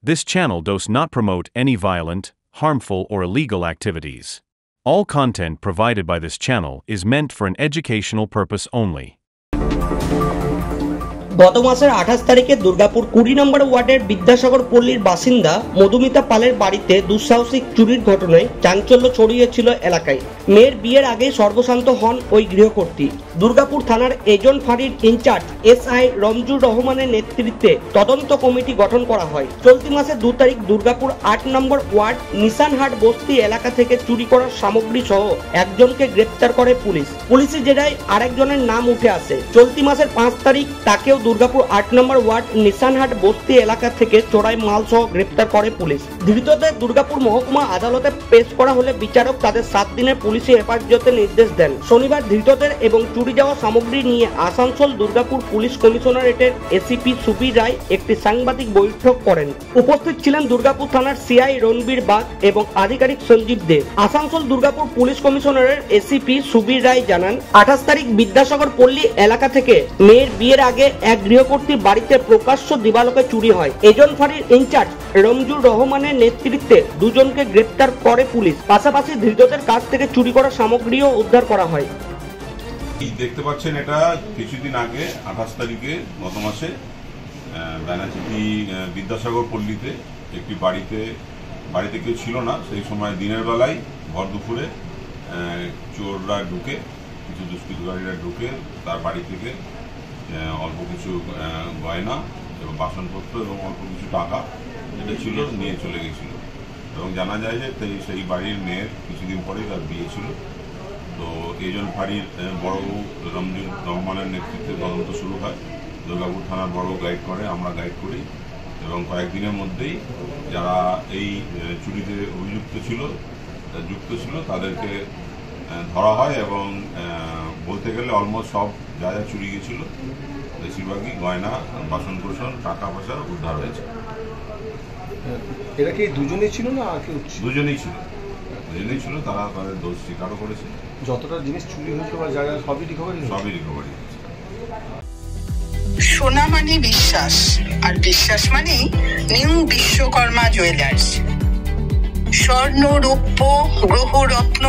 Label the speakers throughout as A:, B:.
A: This channel does not promote any violent, harmful, or illegal activities. All content provided by this channel is meant for an educational purpose only.
B: গত মাসের 28 তারিখে দুর্গাপুর 20 নম্বর ওয়ার্ডের বিদ্যাসাগর পল্লীর বাসিন্দা মধুমিতা পালের বাড়িতে দুঃসাহসিক চুরির ঘটনায় চাঞ্চল্য ছড়িয়েছিল এলাকায়। মেয়ের বিয়ের আগে সর্বশান্ত হন ওই গৃহকর্ত্রী। দুর্গাপুর থানার এজেন্ট ফাঁড়ির ইনচার্জ এসআই রমজুর রহমানের নেতৃত্বে তদন্ত কমিটি গঠন করা হয়। চলতি মাসের 2 তারিখ দুর্গাপুর 8 নম্বর ওয়ার্ড নিশানহাট বস্তি এলাকা থেকে চুরি করা সামগ্রী সহ একজনকে গ্রেপ্তার করে পুলিশ। পুলিশের জেরায় আরেকজনের নাম উঠে আসে। চলতি মাসের 5 তারিখ তাকেও দুর্গাপুর 8 নম্বর ওয়ার্ড নিশানহাট বস্তি এলাকা থেকে চোরাই মাল সহ গ্রেপ্তার করে পুলিশ। ধৃতদের দুর্গাপুর মহকুমা আদালতে পেশ করা হলে বিচারক তাদের 7 দিনের পুলিশি হেফাজতে নির্দেশ দেন। শনিবার ধৃতদের এবং চুরি যাওয়া সামগ্রী নিয়ে আসানসোল দুর্গাপুর পুলিশ কমিশনারেটের এসিপি সুবীর রায় একটি সাংবাদিক বৈঠক করেন। উপস্থিত ছিলেন দুর্গাপুর থানার সিআই রণবীর বাগ এবং আধিকারিক সঞ্জীব দে। আসানসোল দুর্গাপুর পুলিশ কমিশনারের এসিপি সুবীর রায় জানান, 28 তারিখ বিদ্যাসাগর পল্লী এলাকা থেকে মেয়ের বিয়ের আগে এক গৃহকর্ত্রীর বাড়িতে প্রকাশ্য দিবালোকে চুরি হয়। এজেন্ট ফাঁড়ির ইনচার্জ রমজুর রহমানের নেতৃত্বে দুজনকে গ্রেপ্তার করে পুলিশ। পাশাপাশি ধৃতদের কাছ থেকে চুরি করা সামগ্রীও উদ্ধার করা হয়।
C: দেখতে পাচ্ছেন, এটা কিছুদিন আগে 28 তারিখে গত মাসে ব্যানাচিটি বিদ্যাসাগর পল্লীতে একটি বাড়িতে কেউ ছিল না। সেই সময় দিনের বেলায় ভর দুপুরে চোররা ঢুকে, কিছু দুষ্কৃতকারীরা ঢুকে তার বাড়ি থেকে অল্প কিছু গয়না এবং বাসনপত্র এবং অল্প কিছু টাকা যেটা ছিল নিয়ে চলে গেছিল। এবং জানা যায় যে সেই বাড়ির মেয়ের কিছুদিন পরেই তার বিয়ে ছিল। তো এজেন্ট ফাঁড়ির বড়বাবু রমজুর রহমানের নেতৃত্বে তদন্ত শুরু হয়। দুর্গাপুর থানার বড় গাইড করে, আমরা গাইড করি এবং কয়েকদিনের মধ্যেই যারা এই চুরিতে যুক্ত ছিল তাদেরকে ধরা হয় এবং বলতে গেলে অলমোস্ট সব যা চুরি গেছিল বেশিরভাগই গয়না, বাসন কোসন, টাকা পয়সা উদ্ধার হয়েছে।
D: এরা কি দুজনেই ছিল না আর কেউ?
C: দুজনেই ছিল। তারা তাদের দোষ স্বীকারও করেছে।
D: যতটা জিনিস চুরি হয়েছে বা জায়গা সবই রিকভারি
C: হয়েছে।
E: সোনা মানে বিশ্বাস, আর বিশ্বাস মানে নিউ বিশ্বকর্মা জুয়েলার্স। স্বর্ণ, রৌপ্য, গ্রহ রত্ন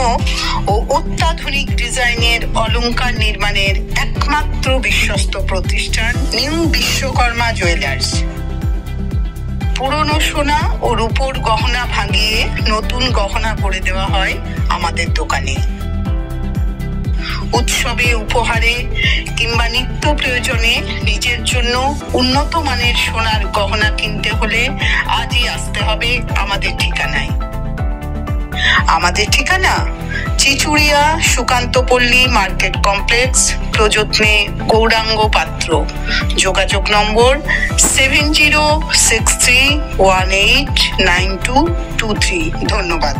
E: ও অত্যাধুনিক ডিজাইনের অলংকার নির্মাণের একমাত্র বিশ্বস্ত প্রতিষ্ঠান নিউ বিশ্বকর্মা জুয়েলার্স। পুরনো সোনা ও রূপোর গহনা ভাঙিয়ে নতুন গহনা করে দেওয়া হয় আমাদের দোকানে। উৎসবে, উপহারে কিংবা নিত্য প্রয়োজনে নিজের জন্য উন্নত মানের সোনার গহনা কিনতে হলে আজই আসতে হবে আমাদের ঠিকানায়। আমাদের ঠিকানা চিচুড়িয়া সুকান্তপল্লী মার্কেট কমপ্লেক্স, প্রযত্নে গৌরাঙ্গ পাত্র। যোগাযোগ নম্বর 7063189223। ধন্যবাদ।